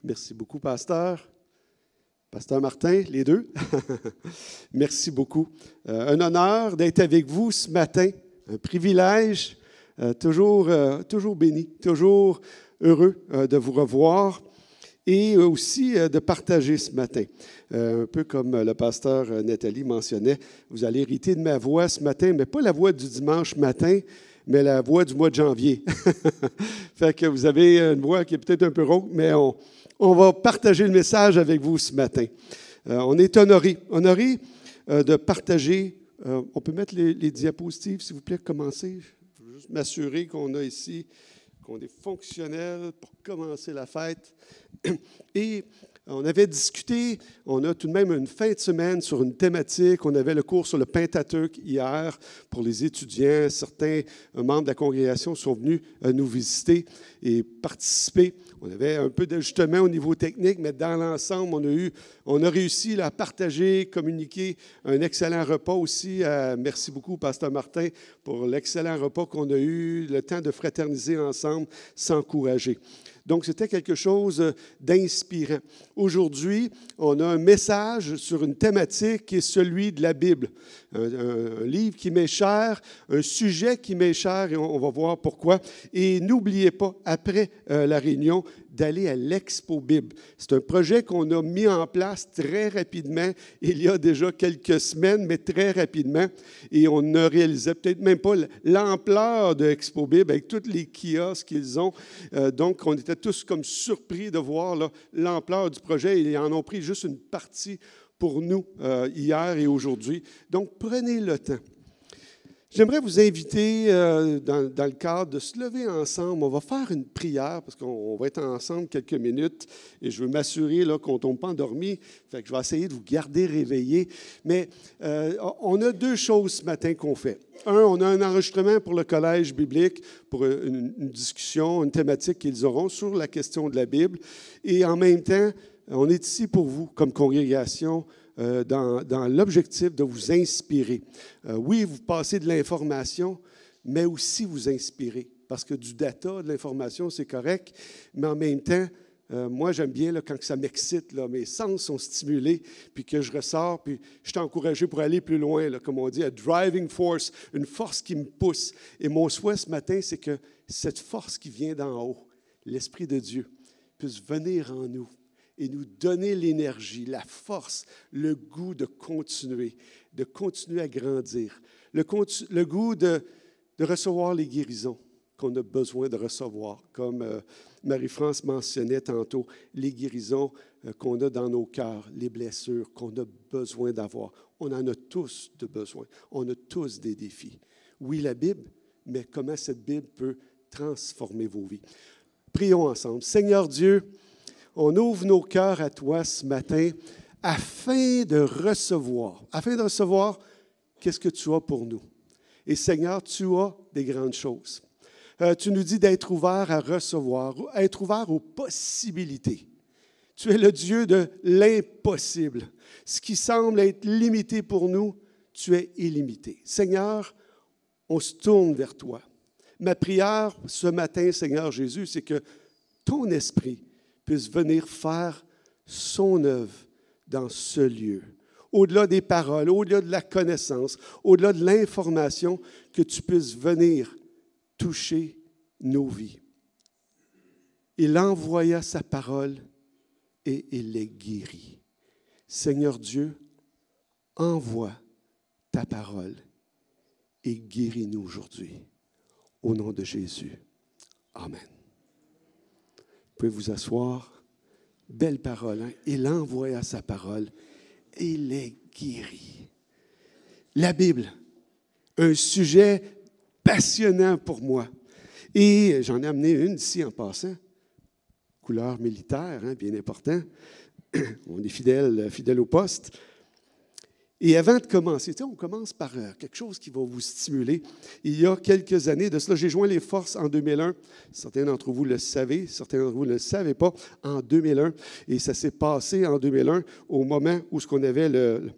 Merci beaucoup, pasteur. Pasteur Martin, les deux. Merci beaucoup. Un honneur d'être avec vous ce matin. Un privilège, toujours béni, toujours heureux de vous revoir et aussi de partager ce matin. Un peu comme le pasteur Nathalie mentionnait, vous allez hériter de ma voix ce matin, mais pas la voix du dimanche matin, mais la voix du mois de janvier. Fait que vous avez une voix qui est peut-être un peu rauque, mais on va partager le message avec vous ce matin. On est honoré de partager. On peut mettre les diapositives, s'il vous plaît, commencer. Je veux juste m'assurer qu'on a ici, qu'on est fonctionnel pour commencer la fête. Et on avait discuté, on a tout de même une fin de semaine sur une thématique. On avait le cours sur le Pentateuque hier pour les étudiants. Certains membres de la congrégation sont venus nous visiter et participer. On avait un peu d'ajustement au niveau technique, mais dans l'ensemble, on a réussi à partager, communiquer un excellent repas aussi. Merci beaucoup, pasteur Martin, pour l'excellent repas qu'on a eu, le temps de fraterniser ensemble, s'encourager. Donc, c'était quelque chose d'inspirant. Aujourd'hui, on a un message sur une thématique qui est celui de la Bible. Un livre qui m'est cher, un sujet qui m'est cher, et on va voir pourquoi. Et n'oubliez pas, après la réunion, d'aller à l'Expo Bible. C'est un projet qu'on a mis en place très rapidement, il y a déjà quelques semaines, mais très rapidement. Et on ne réalisait peut-être même pas l'ampleur de l'Expo Bible avec tous les kiosques qu'ils ont. Donc, on était tous comme surpris de voir là, l'ampleur du projet. Ils en ont pris juste une partie pour nous hier et aujourd'hui. Donc, prenez le temps. J'aimerais vous inviter, dans le cadre de se lever ensemble. On va faire une prière parce qu'on va être ensemble quelques minutes et je veux m'assurer là, qu'on ne tombe pas endormi. Fait que je vais essayer de vous garder réveillés. Mais on a deux choses ce matin qu'on fait. On a un enregistrement pour le collège biblique, pour une discussion, une thématique qu'ils auront sur la question de la Bible. Et en même temps, on est ici pour vous, comme congrégation, dans l'objectif de vous inspirer. Oui, vous passez de l'information, mais aussi vous inspirer. Parce que du data, de l'information, c'est correct, mais en même temps, moi, j'aime bien là, quand ça m'excite, là, mes sens sont stimulés, puis que je ressors, puis je suis encouragé pour aller plus loin, là, comme on dit, a driving force, une force qui me pousse. Et mon souhait ce matin, c'est que cette force qui vient d'en haut, l'Esprit de Dieu, puisse venir en nous et nous donner l'énergie, la force, le goût de continuer à grandir, le goût de recevoir les guérisons qu'on a besoin de recevoir, comme Marie-France mentionnait tantôt, les guérisons qu'on a dans nos cœurs, les blessures qu'on a besoin d'avoir. On en a tous de besoin, on a tous des défis. Oui, la Bible, mais comment cette Bible peut transformer vos vies. Prions ensemble. Seigneur Dieu, on ouvre nos cœurs à toi ce matin afin de recevoir qu'est-ce que tu as pour nous. Et Seigneur, tu as des grandes choses. Tu nous dis d'être ouvert à recevoir, être ouvert aux possibilités. Tu es le Dieu de l'impossible. Ce qui semble être limité pour nous, tu es illimité. Seigneur, on se tourne vers toi. Ma prière ce matin, Seigneur Jésus, c'est que ton esprit puisse venir faire son œuvre dans ce lieu. Au-delà des paroles, au-delà de la connaissance, au-delà de l'information, que tu puisses venir toucher nos vies. Il envoya sa parole et il les guérit. Seigneur Dieu, envoie ta parole et guéris-nous aujourd'hui. Au nom de Jésus. Amen. Vous pouvez vous asseoir. Belle parole, hein? Il envoya sa parole et il les guérit. La Bible, un sujet passionnant pour moi. Et j'en ai amené une ici en passant. Couleur militaire, hein, bien important. On est fidèle au poste. Et avant de commencer, on commence par quelque chose qui va vous stimuler. Il y a quelques années de cela, j'ai joint les forces en 2001. Certains d'entre vous le savez, certains d'entre vous ne le savaient pas, en 2001. Et ça s'est passé en 2001 au moment où ce qu'on avait le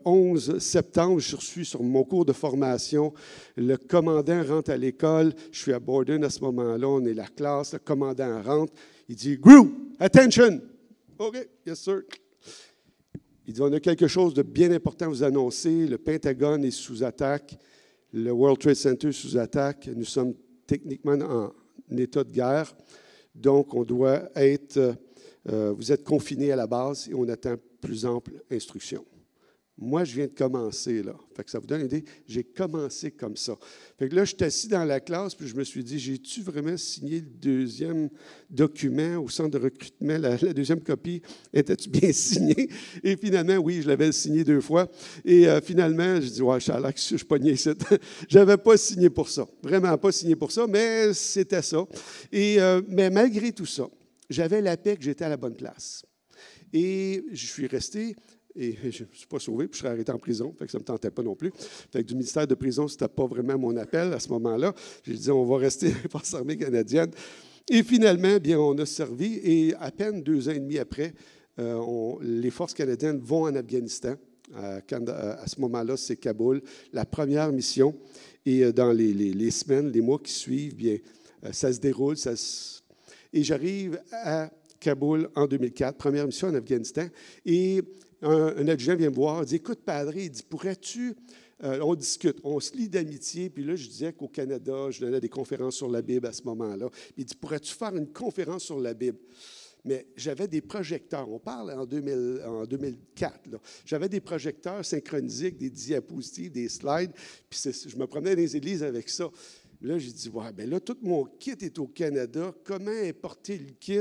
11 septembre. Je suis sur mon cours de formation. Le commandant rentre à l'école. Je suis à Borden à ce moment-là. On est la classe. Le commandant rentre. Il dit « Group, attention! » « OK, yes sir. » Il dit, on a quelque chose de bien important à vous annoncer. Le Pentagone est sous attaque. Le World Trade Center est sous attaque. Nous sommes techniquement en état de guerre. Donc, on doit être, vous êtes confinés à la base et on attend plus ample instruction. Moi, je viens de commencer, là. Fait que ça vous donne une idée. J'ai commencé comme ça. Fait que là, je suis assis dans la classe, puis je me suis dit, j'ai-tu vraiment signé le deuxième document au centre de recrutement? La deuxième copie, était-tu bien signée? Et finalement, oui, je l'avais signé 2 fois. Et finalement, je dis, ouais, je suis pogné ici. Je n'avais pas signé pour ça. Vraiment pas signé pour ça, mais c'était ça. Et, mais malgré tout ça, j'avais la paix que j'étais à la bonne place. Et je suis resté. Et je ne suis pas sauvé, puis je serais arrêté en prison, fait que ça ne me tentait pas non plus. Fait que du ministère de prison, ce n'était pas vraiment mon appel à ce moment-là. J'ai dit, on va rester force armée canadienne. Et finalement, bien, on a servi, et à peine 2 ans et demi après, les forces canadiennes vont en Afghanistan. À ce moment-là, c'est Kaboul, la première mission. Et dans les semaines, les mois qui suivent, bien, ça se déroule. Et j'arrive à Kaboul en 2004, première mission en Afghanistan. Et un adjudant vient me voir, il dit, écoute, Padre, il dit, pourrais-tu, on discute, on se lie d'amitié, puis là, je disais qu'au Canada, je donnais des conférences sur la Bible à ce moment-là. Il dit, pourrais-tu faire une conférence sur la Bible? Mais j'avais des projecteurs, on parle en 2004, là. J'avais des projecteurs synchronisés, des diapositives, des slides, puis je me promenais dans les églises avec ça. Là, j'ai dit, ouais, bien là, tout mon kit est au Canada, comment importer le kit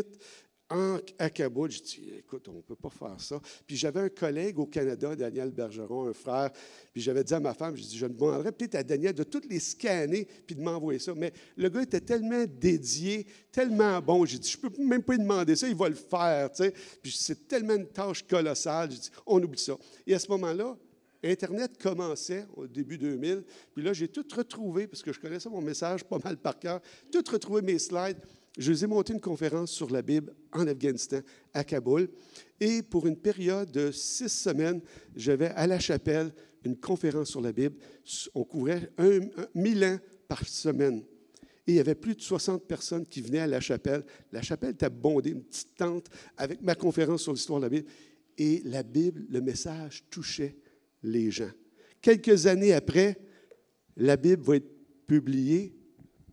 à Kaboul? Je dis, écoute, on ne peut pas faire ça. Puis j'avais un collègue au Canada, Daniel Bergeron, un frère, puis j'avais dit à ma femme, je dis, je demanderais peut-être à Daniel de toutes les scanner puis de m'envoyer ça. Mais le gars était tellement dédié, tellement bon. J'ai dit, je ne peux même pas lui demander ça, il va le faire, tu sais. Puis c'est tellement une tâche colossale. J'ai dit, on oublie ça. Et à ce moment-là, Internet commençait au début 2000. Puis là, j'ai tout retrouvé, parce que je connaissais mon message pas mal par cœur, tout retrouvé mes slides. Je vous ai monté une conférence sur la Bible en Afghanistan, à Kaboul. Et pour une période de 6 semaines, j'avais à la chapelle une conférence sur la Bible. On couvrait 1000 ans par semaine. Et il y avait plus de 60 personnes qui venaient à la chapelle. La chapelle était bondée, une petite tente, avec ma conférence sur l'histoire de la Bible. Et la Bible, le message touchait les gens. Quelques années après, la Bible va être publiée,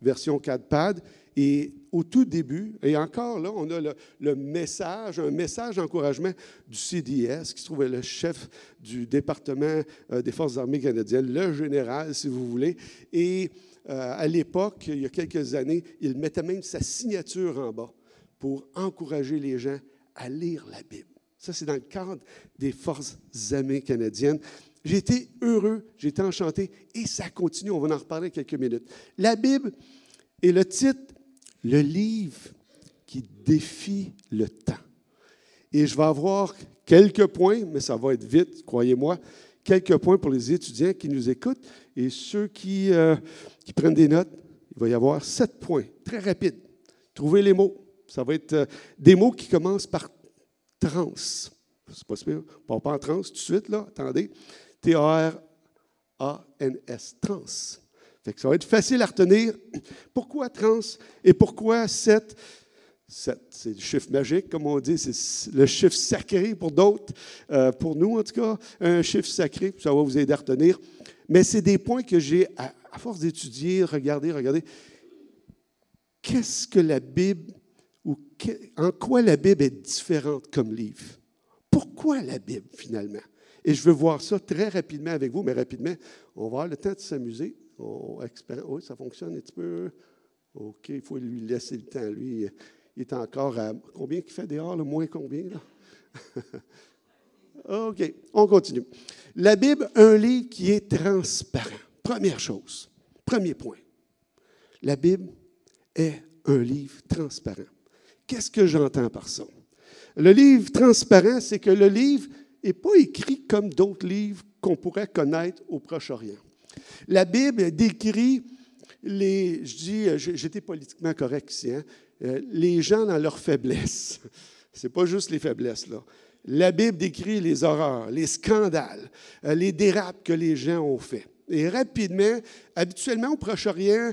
version CADPAD, et au tout début, et encore là, on a un message d'encouragement du CDS, qui se trouvait le chef du département des Forces armées canadiennes, le général, si vous voulez. Et à l'époque, il y a quelques années, il mettait même sa signature en bas pour encourager les gens à lire la Bible. Ça, c'est dans le cadre des Forces armées canadiennes. J'ai été heureux, j'ai été enchanté, et ça continue, on va en reparler quelques minutes. La Bible, et le titre, le livre qui défie le temps. Et je vais avoir quelques points, mais ça va être vite, croyez-moi, quelques points pour les étudiants qui nous écoutent et ceux qui prennent des notes. Il va y avoir 7 points, très rapides. Trouvez les mots. Ça va être des mots qui commencent par trans. C'est pas super, on ne part pas en trans tout de suite, là, attendez. T-A-R-A-N-S, trans. Fait que ça va être facile à retenir. Pourquoi trans et pourquoi 7? 7, c'est le chiffre magique, comme on dit, c'est le chiffre sacré pour d'autres, pour nous en tout cas, un chiffre sacré, ça va vous aider à retenir. Mais c'est des points que j'ai, à force d'étudier, regarder, qu'est-ce que la Bible, en quoi la Bible est différente comme livre? Pourquoi la Bible, finalement? Et je veux voir ça très rapidement avec vous, mais rapidement, on va avoir le temps de s'amuser. Oui, ça fonctionne un petit peu. OK, il faut lui laisser le temps. Lui, il est encore à combien qu'il fait dehors, le moins combien, là? OK, on continue. La Bible, un livre qui est transparent. Première chose, premier point. La Bible est un livre transparent. Qu'est-ce que j'entends par ça? Le livre transparent, c'est que le livre n'est pas écrit comme d'autres livres qu'on pourrait connaître au Proche-Orient. La Bible décrit j'étais politiquement correct ici, hein, les gens dans leur faiblesse. Ce n'est pas juste les faiblesses, là. La Bible décrit les horreurs, les scandales, les dérapes que les gens ont fait. Et rapidement, habituellement au Proche-Orient,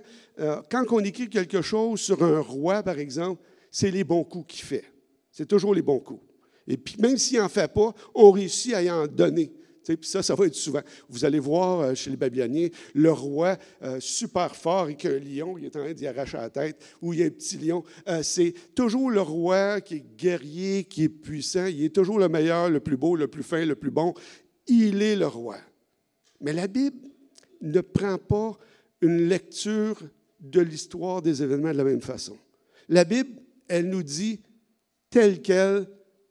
quand on écrit quelque chose sur un roi, par exemple, c'est les bons coups qu'il fait. C'est toujours les bons coups. Et puis même s'il n'en fait pas, on réussit à y en donner. Puis ça va être souvent. Vous allez voir chez les Babyloniens, le roi super fort avec un lion, il est en train d'y arracher la tête, ou il y a un petit lion. C'est toujours le roi qui est guerrier, qui est puissant. Il est toujours le meilleur, le plus beau, le plus fin, le plus bon. Il est le roi. Mais la Bible ne prend pas une lecture de l'histoire des événements de la même façon. La Bible, elle nous dit tel quel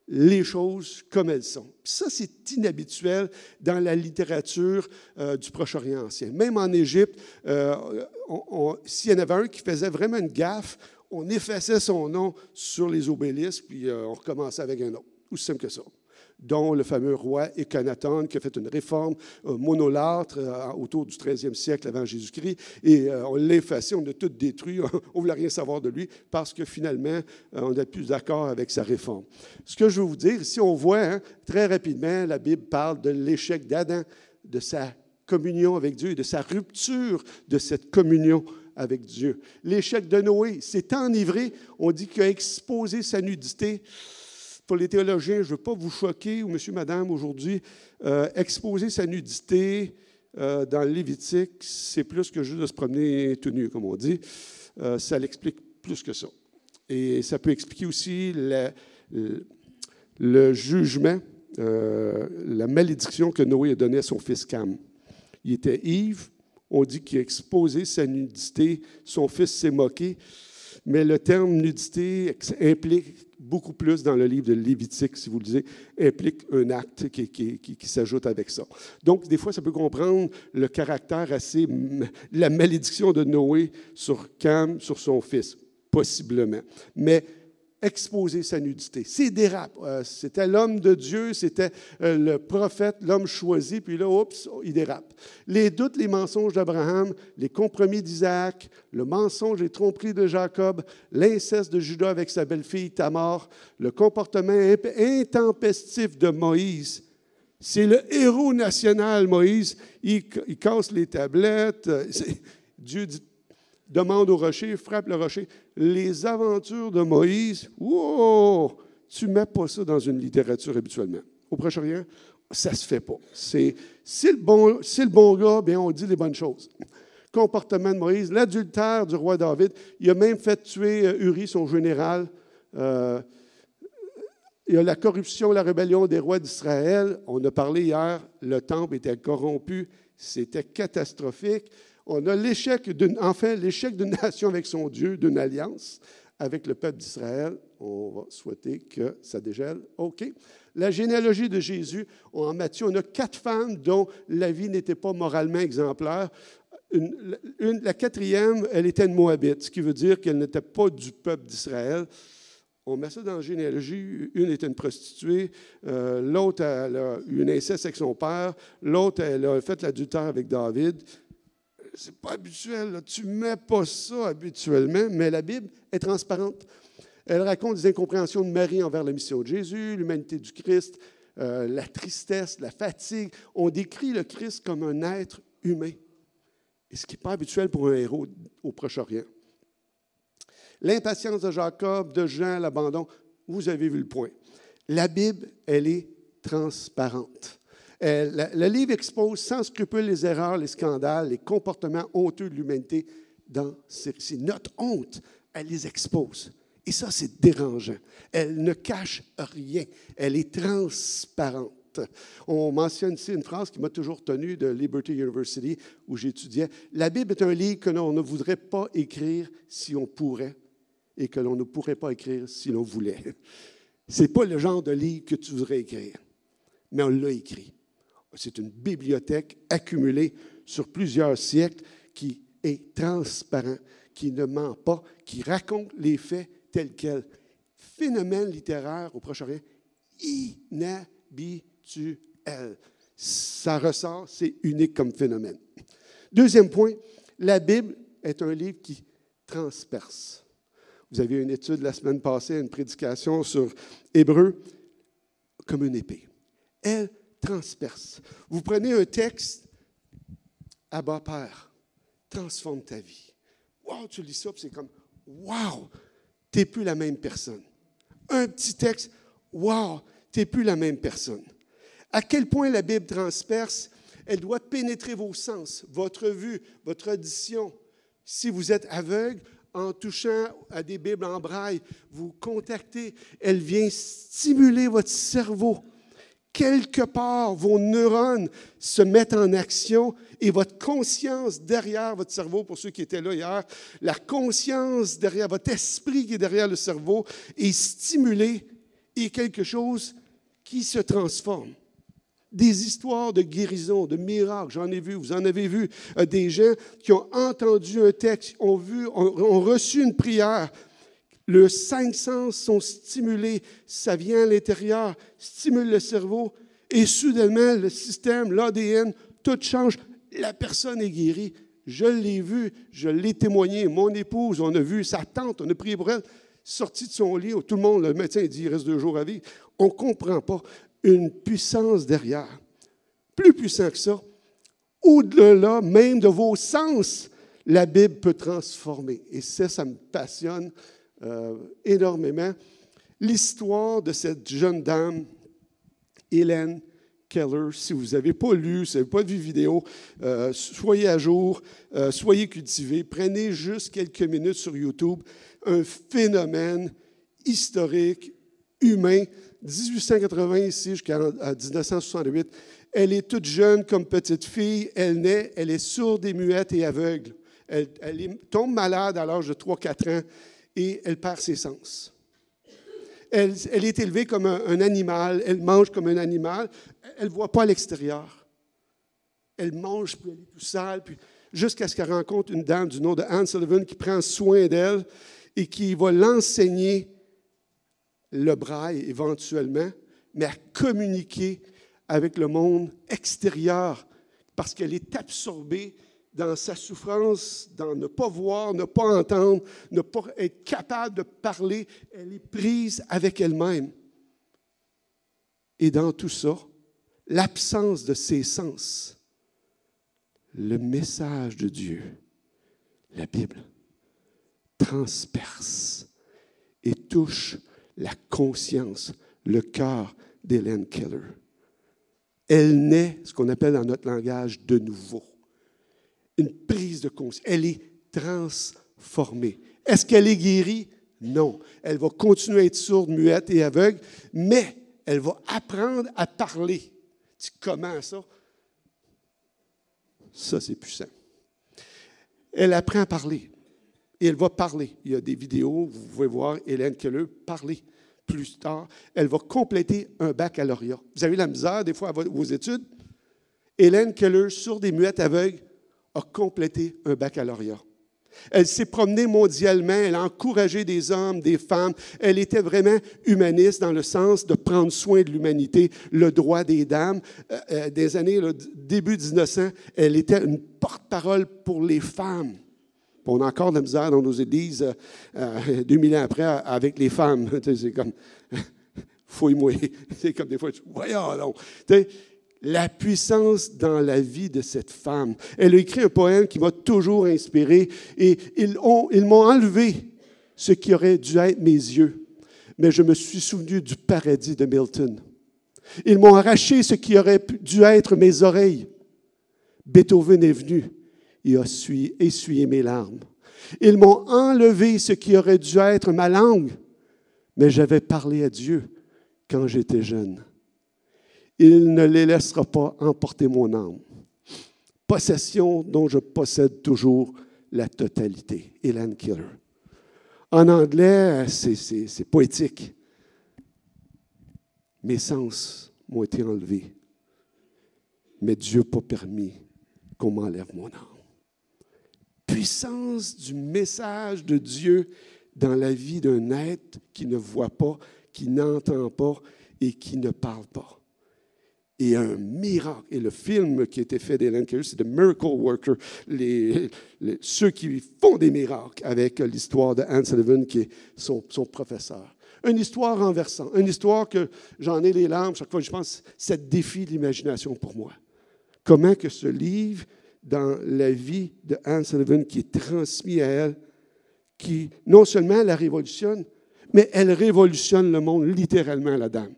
les choses comme elles sont. Puis ça, c'est inhabituel dans la littérature du Proche-Orient ancien. Même en Égypte, s'il y en avait un qui faisait vraiment une gaffe, on effaçait son nom sur les obélisques, puis on recommençait avec un autre. Aussi simple que ça. Dont le fameux roi Akhenaton qui a fait une réforme monolâtre autour du 13e siècle avant Jésus-Christ. Et on l'a effacé, on a tout détruit, on ne voulait rien savoir de lui parce que finalement, on n'est plus d'accord avec sa réforme. Ce que je veux vous dire, ici, on voit très rapidement, la Bible parle de l'échec d'Adam, de sa communion avec Dieu et de sa rupture de cette communion avec Dieu. L'échec de Noé s'est enivré, on dit qu'il a exposé sa nudité. Pour les théologiens, je ne veux pas vous choquer, ou monsieur, madame, aujourd'hui, exposer sa nudité dans le Lévitique, c'est plus que juste de se promener tout nu, comme on dit. Ça l'explique plus que ça. Et ça peut expliquer aussi le jugement, la malédiction que Noé a donnée à son fils Cam. Il était ivre, on dit qu'il a exposé sa nudité, son fils s'est moqué, mais le terme nudité implique beaucoup plus dans le livre de Lévitique, si vous le lisez, implique un acte qui s'ajoute avec ça. Donc, des fois, ça peut comprendre le caractère assez, la malédiction de Noé sur Cam, sur son fils, possiblement. Mais exposer sa nudité. C'est dérapes. C'était l'homme de Dieu, c'était le prophète, l'homme choisi, puis là, oups, il dérape. Les doutes, les mensonges d'Abraham, les compromis d'Isaac, le mensonge et tromperie de Jacob, l'inceste de Judas avec sa belle-fille Tamar, le comportement intempestif de Moïse. C'est le héros national, Moïse. Il casse les tablettes. Dieu dit, demande au rocher, frappe le rocher. Les aventures de Moïse, wow, tu ne mets pas ça dans une littérature habituellement. Au Proche-Orient, ça ne se fait pas. C'est le bon gars, bien on dit les bonnes choses. Comportement de Moïse, l'adultère du roi David, il a même fait tuer Uri, son général. Il y a la corruption, la rébellion des rois d'Israël. On a parlé hier, le temple était corrompu, c'était catastrophique. On a l'échec d'une nation avec son Dieu, d'une alliance avec le peuple d'Israël. On va souhaiter que ça dégèle. OK. La généalogie de Jésus, en Matthieu, on a 4 femmes dont la vie n'était pas moralement exemplaire. La quatrième, elle était une Moabite, ce qui veut dire qu'elle n'était pas du peuple d'Israël. On met ça dans la généalogie. Une était une prostituée, l'autre, elle a eu une inceste avec son père, l'autre, elle a fait l'adultère avec David. C'est pas habituel, là. Tu ne mets pas ça habituellement, mais la Bible est transparente. Elle raconte des incompréhensions de Marie envers la mission de Jésus, l'humanité du Christ, la tristesse, la fatigue. On décrit le Christ comme un être humain, et ce qui n'est pas habituel pour un héros au Proche-Orient. L'impatience de Jacob, de Jean, l'abandon, vous avez vu le point. La Bible, elle est transparente. Le livre expose sans scrupule les erreurs, les scandales, les comportements honteux de l'humanité dans ces récits. Notre honte, elle les expose. Et ça, c'est dérangeant. Elle ne cache rien. Elle est transparente. On mentionne ici une phrase qui m'a toujours tenu de Liberty University, où j'étudiais. La Bible est un livre que l'on ne voudrait pas écrire si on pourrait, et que l'on ne pourrait pas écrire si l'on voulait. Ce n'est pas le genre de livre que tu voudrais écrire, mais on l'a écrit. C'est une bibliothèque accumulée sur plusieurs siècles qui est transparent, qui ne ment pas, qui raconte les faits tels quels. Phénomène littéraire au Proche-Orient inhabituel. ça ressort, c'est unique comme phénomène. Deuxième point, la Bible est un livre qui transperce. Vous avez une étude la semaine passée, une prédication sur Hébreu, comme une épée. Elle transperce. Vous prenez un texte, Abba Père, transforme ta vie. Wow, tu lis ça, puis c'est comme, wow, tu n'es plus la même personne. Un petit texte, wow, tu n'es plus la même personne. À quel point la Bible transperce, elle doit pénétrer vos sens, votre vue, votre audition. Si vous êtes aveugle, en touchant à des Bibles en braille, vous contactez, elle vient stimuler votre cerveau. Quelque part, vos neurones se mettent en action et votre conscience derrière votre cerveau, pour ceux qui étaient là hier, la conscience derrière votre esprit qui est derrière le cerveau est stimulée et quelque chose qui se transforme. Des histoires de guérison, de miracles, j'en ai vu, vous en avez vu, des gens qui ont entendu un texte, ont reçu une prière. Leurs 5 sens sont stimulés, ça vient à l'intérieur, stimule le cerveau, et soudainement, le système, l'ADN, tout change. La personne est guérie. Je l'ai vu, je l'ai témoigné. Mon épouse, on a vu sa tante, on a prié pour elle, sortie de son lit, tout le monde, le médecin dit, il reste 2 jours à vivre. On ne comprend pas. Une puissance derrière. Plus puissant que ça, au-delà même de vos sens, la Bible peut transformer. Et ça me passionne énormément. L'histoire de cette jeune dame, Helen Keller, si vous n'avez pas lu, si vous n'avez pas vu vidéo, soyez à jour, soyez cultivés, prenez juste quelques minutes sur YouTube, un phénomène historique, humain, 1880 ici jusqu'à 1968. Elle est toute jeune comme petite fille. Elle naît, elle est sourde et muette et aveugle. Elle tombe malade à l'âge de 3-4 ans et elle perd ses sens. Elle est élevée comme un animal. Elle mange comme un animal. Elle ne voit pas à l'extérieur. Elle mange, puis elle est tout sale, puis jusqu'à ce qu'elle rencontre une dame du nom de Anne Sullivan qui prend soin d'elle et qui va l'enseigner le braille éventuellement, mais à communiquer avec le monde extérieur parce qu'elle est absorbée dans sa souffrance, dans ne pas voir, ne pas entendre, ne pas être capable de parler. Elle est prise avec elle-même. Et dans tout ça, l'absence de ses sens, le message de Dieu, la Bible, transperce et touche la conscience, le cœur d'Helen Keller. Elle naît, ce qu'on appelle dans notre langage, de nouveau. Une prise de conscience. Elle est transformée. Est-ce qu'elle est guérie? Non. Elle va continuer à être sourde, muette et aveugle, mais elle va apprendre à parler. Tu comment ça? Ça, c'est puissant. Elle apprend à parler. Et elle va parler. Il y a des vidéos, vous pouvez voir Helen Keller parler. Plus tard, elle va compléter un baccalauréat. Vous avez la misère, des fois, à vos études. Helen Keller, sourde et muette aveugle, a complété un baccalauréat. Elle s'est promenée mondialement, elle a encouragé des hommes, des femmes. Elle était vraiment humaniste dans le sens de prendre soin de l'humanité, le droit des dames. Des années, début 1900, elle était une porte-parole pour les femmes. On a encore de la misère dans nos églises 2000 ans après avec les femmes. C'est comme, fouille-moi. C'est comme des fois, voyons donc. La puissance dans la vie de cette femme. Elle a écrit un poème qui m'a toujours inspiré et ils m'ont enlevé ce qui aurait dû être mes yeux. Mais je me suis souvenu du paradis de Milton. Ils m'ont arraché ce qui aurait dû être mes oreilles. Beethoven est venu. Il a essuyé mes larmes. Ils m'ont enlevé ce qui aurait dû être ma langue, mais j'avais parlé à Dieu quand j'étais jeune. Il ne les laissera pas emporter mon âme. Possession dont je possède toujours la totalité. Helen Keller. En anglais, c'est poétique. Mes sens m'ont été enlevés, mais Dieu n'a pas permis qu'on m'enlève mon âme. Puissance du message de Dieu dans la vie d'un être qui ne voit pas, qui n'entend pas et qui ne parle pas. Et un miracle. Et le film qui a été fait d'Helen Keller, c'est The Miracle Worker, ceux qui font des miracles, avec l'histoire de Anne Sullivan, qui est son professeur. Une histoire renversante, une histoire que j'en ai les larmes chaque fois que je pense, ça défie l'imagination pour moi. Comment que ce livre, dans la vie de Anne Sullivan, qui est transmis à elle, qui non seulement la révolutionne, mais elle révolutionne le monde littéralement, la dame,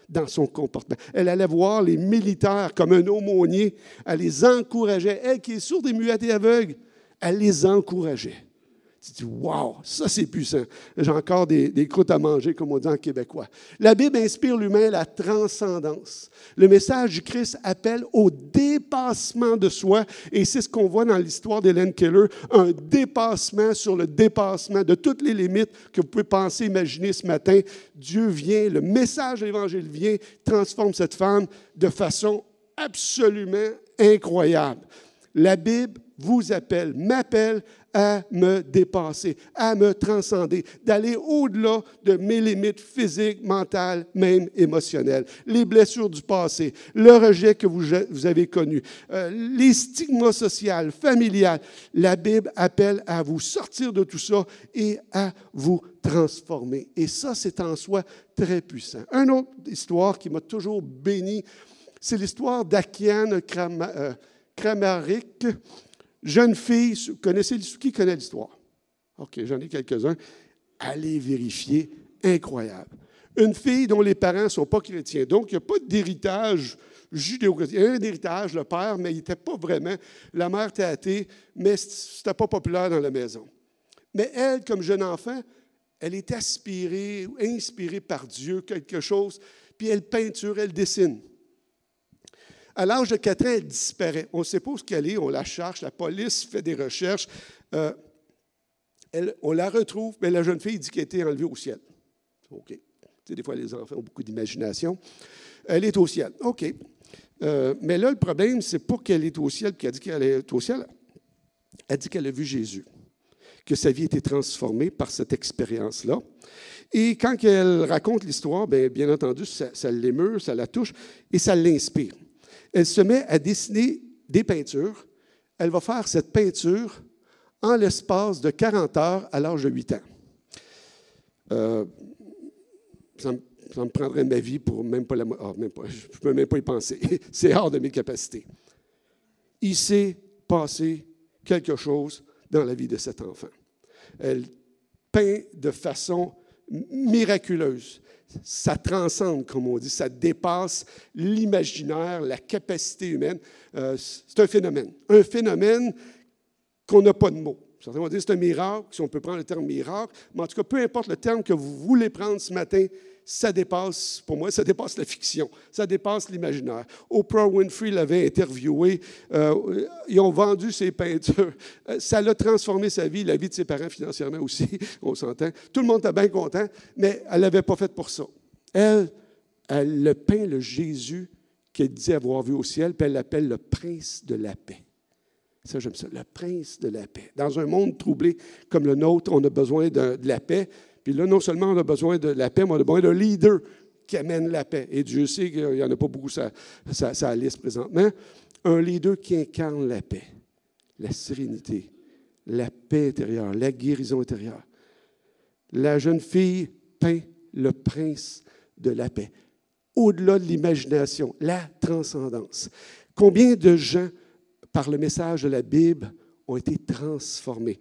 dans son comportement. Elle allait voir les militaires comme un aumônier, elle les encourageait. Elle qui est sourde et muette et aveugle, elle les encourageait. Tu dis, wow, ça c'est puissant. J'ai encore des croûtes à manger, comme on dit en québécois. La Bible inspire l'humain à la transcendance. Le message du Christ appelle au dépassement de soi, et c'est ce qu'on voit dans l'histoire d'Helen Keller, un dépassement sur le dépassement de toutes les limites que vous pouvez penser, imaginer ce matin. Dieu vient, le message de l'Évangile vient, transforme cette femme de façon absolument incroyable. La Bible vous appelle, m'appelle à me dépasser, à me transcender, d'aller au-delà de mes limites physiques, mentales, même émotionnelles. Les blessures du passé, le rejet que vous avez connu, les stigmas sociaux, familiaux. La Bible appelle à vous sortir de tout ça et à vous transformer. Et ça, c'est en soi très puissant. Une autre histoire qui m'a toujours béni, c'est l'histoire d'Akiane Kramaric. Jeune fille, qui connaît l'histoire? OK, j'en ai quelques-uns. Allez vérifier, incroyable. Une fille dont les parents ne sont pas chrétiens, donc il n'y a pas d'héritage judéo-chrétien. Il y a un héritage, le père, mais il n'était pas vraiment. La mère était athée, mais ce n'était pas populaire dans la maison. Mais elle, comme jeune enfant, elle est inspirée par Dieu, quelque chose, puis elle peinture, elle dessine. À l'âge de 4 ans, elle disparaît. On ne sait pas où elle est, on la cherche, la police fait des recherches. On la retrouve, mais la jeune fille dit qu'elle a été enlevée au ciel. OK. Tu sais, des fois, les enfants ont beaucoup d'imagination. Elle est au ciel. OK. Mais là, le problème, c'est pas qu'elle est au ciel, puis qu'elle dit qu'elle est au ciel. Elle dit qu'elle a vu Jésus, que sa vie a été transformée par cette expérience-là. Et quand elle raconte l'histoire, bien entendu, ça l'émeut, ça la touche et ça l'inspire. Elle se met à dessiner des peintures. Elle va faire cette peinture en l'espace de 40 heures à l'âge de 8 ans. Ça me prendrait ma vie pour même pas je ne peux même pas y penser. C'est hors de mes capacités. Il s'est passé quelque chose dans la vie de cet enfant. Elle peint de façon miraculeuse. Ça transcende, comme on dit, ça dépasse l'imaginaire, la capacité humaine. C'est un phénomène qu'on n'a pas de mots. Certains vont dire que c'est un miracle, si on peut prendre le terme miracle, mais en tout cas, peu importe le terme que vous voulez prendre ce matin, ça dépasse, pour moi, ça dépasse la fiction, ça dépasse l'imaginaire. Oprah Winfrey l'avait interviewé, ils ont vendu ses peintures, ça l'a transformé sa vie, la vie de ses parents financièrement aussi, on s'entend. Tout le monde était bien content, mais elle ne l'avait pas fait pour ça. Elle le peint le Jésus qu'elle dit avoir vu au ciel, puis elle l'appelle le prince de la paix. Ça, j'aime ça, le prince de la paix. Dans un monde troublé comme le nôtre, on a besoin de la paix. Puis là, non seulement on a besoin de la paix, mais on a besoin d'un leader qui amène la paix. Et Dieu sait qu'il n'y en a pas beaucoup sur sa liste présentement. Un leader qui incarne la paix, la sérénité, la paix intérieure, la guérison intérieure. La jeune fille peint le prince de la paix. Au-delà de l'imagination, la transcendance. Combien de gens, par le message de la Bible, ont été transformés.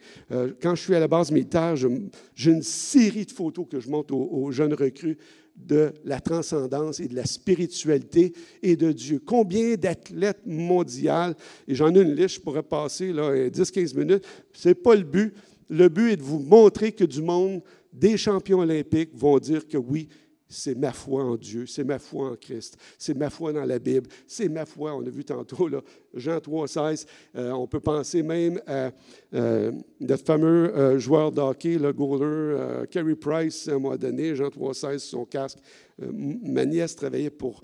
Quand je suis à la base militaire, j'ai une série de photos que je montre aux jeunes recrues de la transcendance et de la spiritualité et de Dieu. Combien d'athlètes mondiaux, et j'en ai une liste, je pourrais passer là, 10-15 minutes, ce n'est pas le but. Le but est de vous montrer que du monde, des champions olympiques vont dire que oui, c'est ma foi en Dieu, c'est ma foi en Christ, c'est ma foi dans la Bible, c'est ma foi, on a vu tantôt, là, Jean 3,16, on peut penser même à notre fameux joueur de hockey, le goaler, Carey Price, à un moment donné, Jean 3,16 sur son casque. Ma nièce travaillait pour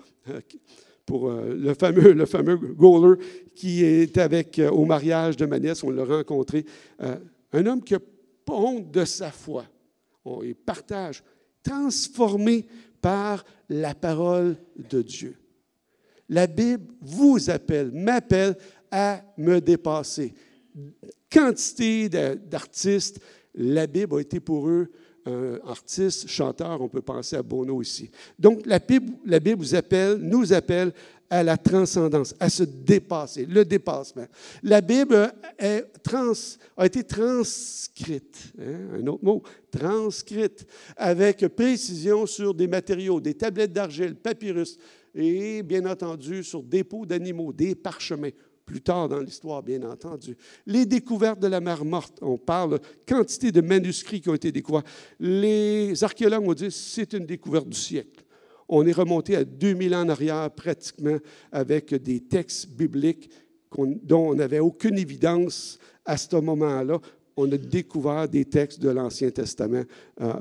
le fameux goaler qui était au mariage de ma nièce, on l'a rencontré. Un homme qui n'a pas honte de sa foi, il partage, transformé par la parole de Dieu. La Bible vous appelle, m'appelle à me dépasser. Quantité d'artistes, la Bible a été pour eux artistes, chanteurs, on peut penser à Bono ici. Donc, la Bible nous appelle à la transcendance, à se dépasser, le dépassement. La Bible a été transcrite, un autre mot, transcrite, avec précision sur des matériaux, des tablettes d'argile, papyrus, et bien entendu sur des peaux d'animaux, des parchemins. Plus tard dans l'histoire, bien entendu. Les découvertes de la mer Morte, on parle de quantité de manuscrits qui ont été découverts. Les archéologues vont dire que c'est une découverte du siècle. On est remonté à 2000 ans en arrière pratiquement avec des textes bibliques dont on n'avait aucune évidence à ce moment-là. On a découvert des textes de l'Ancien Testament,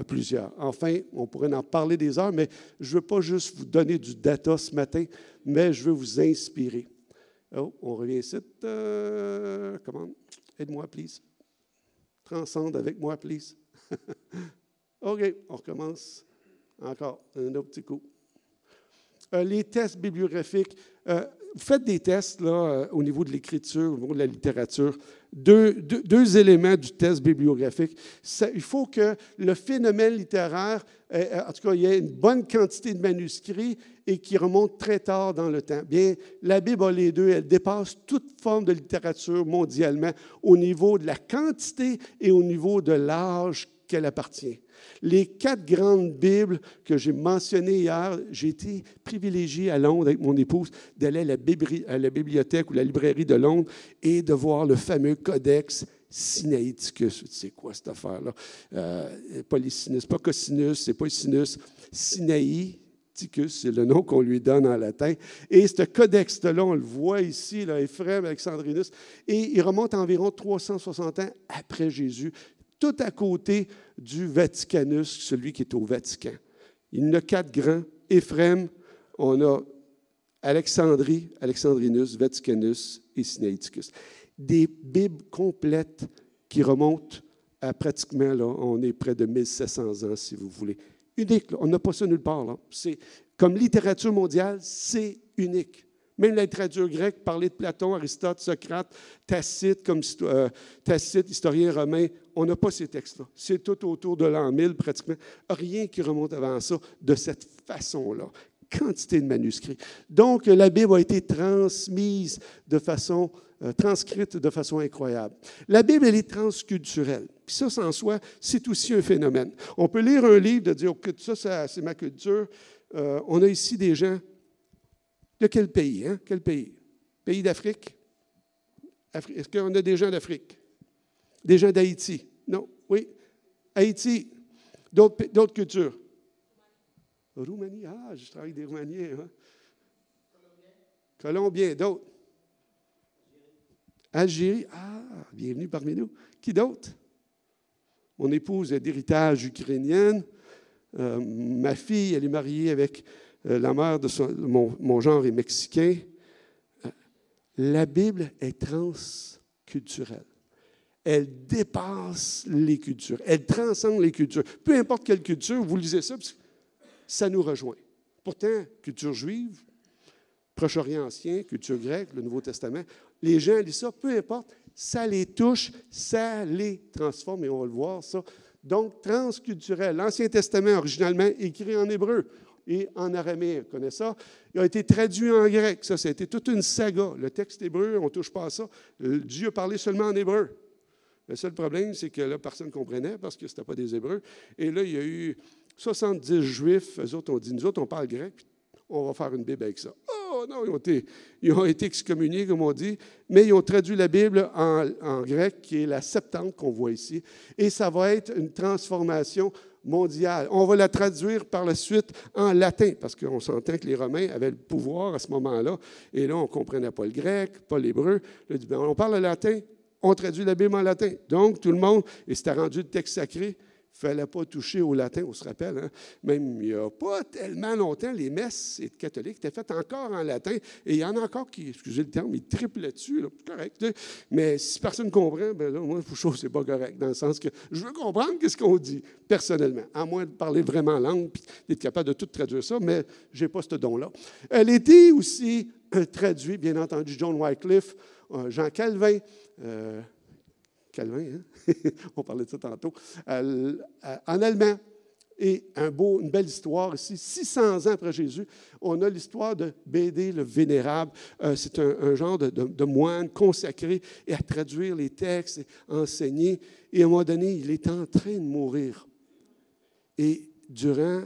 plusieurs. Enfin, on pourrait en parler des heures, mais je ne veux pas juste vous donner du data ce matin, mais je veux vous inspirer. Oh, on revient ici. Comment? Aide-moi, please. Transcende avec moi, please. OK, on recommence. Encore un autre petit coup. Les tests bibliographiques. Vous faites des tests là, au niveau de l'écriture, au niveau de la littérature. Deux éléments du test bibliographique. Il faut que le phénomène littéraire, en tout cas, il y ait une bonne quantité de manuscrits et qui remonte très tard dans le temps. Bien, la Bible a les deux. Elle dépasse toute forme de littérature mondialement au niveau de la quantité et au niveau de l'âge qu'elle appartient. Les 4 grandes Bibles que j'ai mentionnées hier, j'ai été privilégié à Londres avec mon épouse d'aller à la bibliothèque ou la librairie de Londres et de voir le fameux Codex Sinaiticus. C'est quoi cette affaire-là? Pas les sinus, pas cosinus, c'est pas sinus. Sinaiticus, c'est le nom qu'on lui donne en latin. Et ce codex-là, on le voit ici, là, Éphrem, Alexandrinus, et il remonte à environ 360 ans après Jésus, tout à côté du Vaticanus, celui qui est au Vatican. Il y en a 4 grands. Éphrem, on a Alexandrie, Alexandrinus, Vaticanus et Sinaiticus. Des Bibles complètes qui remontent à pratiquement, là, on est près de 1700 ans, si vous voulez. Unique, là. On n'a pas ça nulle part. Là. Comme littérature mondiale, c'est unique. Même la littérature grecque, parler de Platon, Aristote, Socrate, Tacite, Tacite, historien romain, on n'a pas ces textes-là. C'est tout autour de l'an 1000 pratiquement. Rien qui remonte avant ça de cette façon-là. Quantité de manuscrits. Donc, la Bible a été transcrite de façon incroyable. La Bible, elle est transculturelle. Puis ça, en soi, c'est aussi un phénomène. On peut lire un livre, de dire que ça, c'est ma culture. On a ici des gens. De quel pays? Hein? Quel pays? Pays d'Afrique? Est-ce qu'on a des gens d'Afrique? Des gens d'Haïti? Non? Oui? Haïti? D'autres cultures? Roumanie? Ah, je travaille avec des Roumaniens. Hein? Colombiens. D'autres? Algérie? Ah, bienvenue parmi nous. Qui d'autre? Mon épouse est d'héritage ukrainienne. Ma fille, elle est mariée avec la mère de mon genre est mexicain. La Bible est transculturelle. Elle dépasse les cultures. Elle transcende les cultures. Peu importe quelle culture, vous lisez ça, ça nous rejoint. Pourtant, culture juive, Proche-Orient ancien, culture grecque, le Nouveau Testament, les gens lisent ça, peu importe, ça les touche, ça les transforme, et on va le voir, ça. Donc, transculturel. L'Ancien Testament, originalement, écrit en hébreu et en araméen, on connaît ça. Il a été traduit en grec. Ça a été toute une saga. Le texte hébreu, on ne touche pas à ça. Dieu parlait seulement en hébreu. Le seul problème, c'est que là, personne ne comprenait parce que ce n'était pas des Hébreux. Et là, il y a eu 70 Juifs. Eux autres ont dit, nous autres, on parle grec, puis on va faire une Bible avec ça. Oh non, ils ont été excommuniés, comme on dit, mais ils ont traduit la Bible en grec, qui est la Septante qu'on voit ici. Et ça va être une transformation mondiale. On va la traduire par la suite en latin, parce qu'on s'entend que les Romains avaient le pouvoir à ce moment-là. Et là, on ne comprenait pas le grec, pas l'hébreu. Là, on parle le latin, on traduit la Bible en latin. Donc, tout le monde, et c'était rendu le texte sacré, Il ne fallait pas toucher au latin, on se rappelle. Hein? Même il n'y a pas tellement longtemps, les messes catholiques étaient faites encore en latin. Et il y en a encore qui, excusez le terme, ils triplent là-dessus. Là, c'est correct. Tu sais. Mais si personne ne comprend, bien là, moi, je trouve que ce n'est pas correct. Dans le sens que je veux comprendre ce qu'on dit, personnellement. À moins de parler vraiment langue et d'être capable de tout traduire ça, mais je n'ai pas ce don-là. Elle était aussi traduite, bien entendu, John Wycliffe, Jean Calvin. Calvin, hein? On parlait de ça tantôt, en allemand. Et une belle histoire ici, 600 ans après Jésus, on a l'histoire de Bédé le Vénérable. C'est un genre de moine consacré et à traduire les textes, et enseigner. Et à un moment donné, il est en train de mourir. Et durant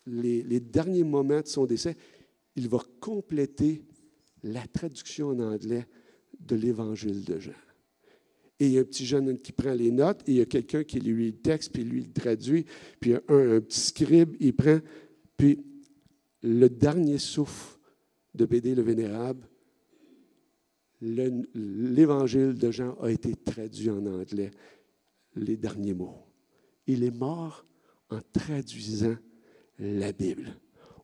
les derniers moments de son décès, il va compléter la traduction en anglais de l'Évangile de Jean. Et il y a un petit jeune qui prend les notes, et il y a quelqu'un qui lui lit le texte, puis lui le traduit, puis un petit scribe, il prend, puis le dernier souffle de Bédé le Vénérable, l'Évangile de Jean a été traduit en anglais, les derniers mots. Il est mort en traduisant la Bible.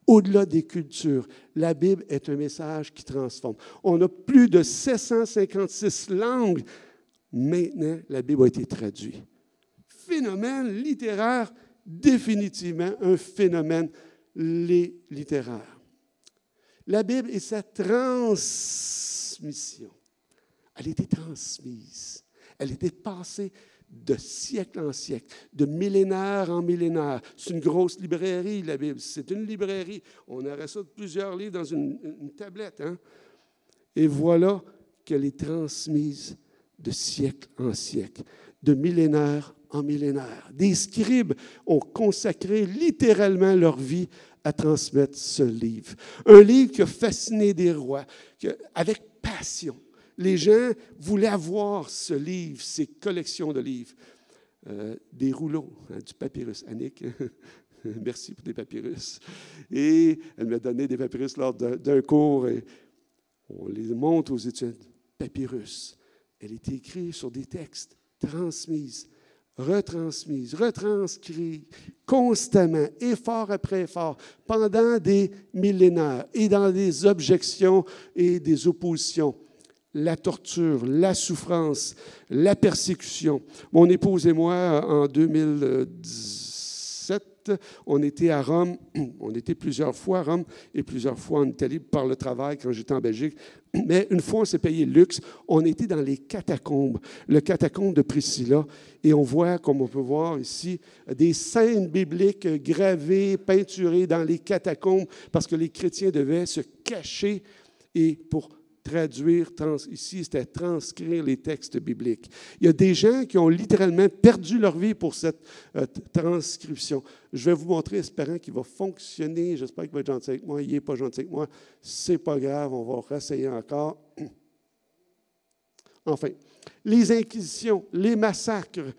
Au-delà des cultures, la Bible est un message qui transforme. On a plus de 756 langues. Maintenant, la Bible a été traduite. Phénomène littéraire, définitivement un phénomène littéraire. La Bible et sa transmission. Elle a été transmise. Elle a été passée de siècle en siècle, de millénaire en millénaire. C'est une grosse librairie, la Bible. C'est une librairie. On aurait ça de plusieurs livres dans une tablette. Hein? Et voilà qu'elle est transmise de siècle en siècle, de millénaire en millénaire. Des scribes ont consacré littéralement leur vie à transmettre ce livre. Un livre qui a fasciné des rois, avec passion. Les gens voulaient avoir ce livre, ces collections de livres. Des rouleaux, hein, du papyrus. Annick, merci pour des papyrus. Et elle m'a donné des papyrus lors d'un cours, et on les montre aux étudiants. Papyrus. Elle est écrite sur des textes, transmises, retranscrits constamment, effort après effort, pendant des millénaires, et dans des objections et des oppositions. La torture, la souffrance, la persécution. Mon épouse et moi, en 2017, on était à Rome. On était plusieurs fois à Rome et plusieurs fois en Italie par le travail quand j'étais en Belgique. Mais une fois, on s'est payé le luxe. On était dans les catacombes, le catacombe de Priscilla. Et on voit, comme on peut voir ici, des scènes bibliques gravées, peinturées dans les catacombes parce que les chrétiens devaient se cacher et pour traduire, ici, c'était transcrire les textes bibliques. Il y a des gens qui ont littéralement perdu leur vie pour cette transcription. Je vais vous montrer, espérant qu'il va fonctionner. J'espère qu'il va être gentil avec moi. Il n'est pas gentil avec moi. C'est pas grave, on va réessayer encore. Enfin, les inquisitions, les massacres.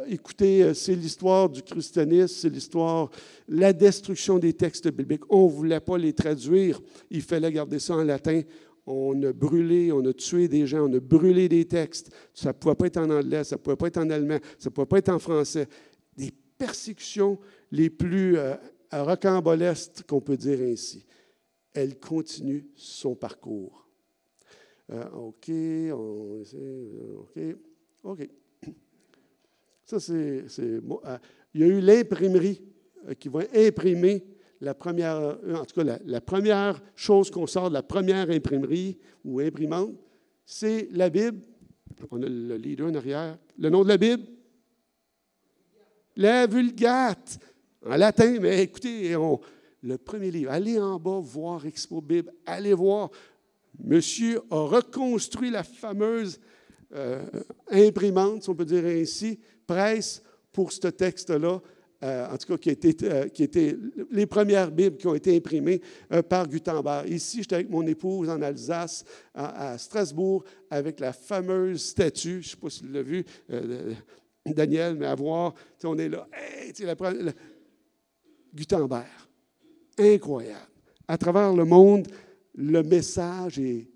Écoutez, c'est l'histoire du christianisme, c'est l'histoire, la destruction des textes bibliques. On ne voulait pas les traduire. Il fallait garder ça en latin. On a brûlé, on a tué des gens, on a brûlé des textes. Ça ne pouvait pas être en anglais, ça ne pouvait pas être en allemand, ça ne pouvait pas être en français. Des persécutions les plus rocambolesques, qu'on peut dire ainsi. Elle continue son parcours. OK. Ça, c'est bon. Il y a eu l'imprimerie qui va imprimer la première, en tout cas, la première chose qu'on sort de la première imprimerie ou imprimante, c'est la Bible. On a le leader en arrière. Le nom de la Bible? La Vulgate. En latin, mais écoutez, le premier livre. Allez en bas voir Expo Bible. Allez voir. Monsieur a reconstruit la fameuse imprimante, si on peut dire ainsi, presse pour ce texte-là. En tout cas, qui était les premières Bibles qui ont été imprimées par Gutenberg. Ici, j'étais avec mon épouse en Alsace, à Strasbourg, avec la fameuse statue, je ne sais pas si vous l'avez vu, Daniel, mais à voir, on est là, hey, Gutenberg. Incroyable. À travers le monde, le message est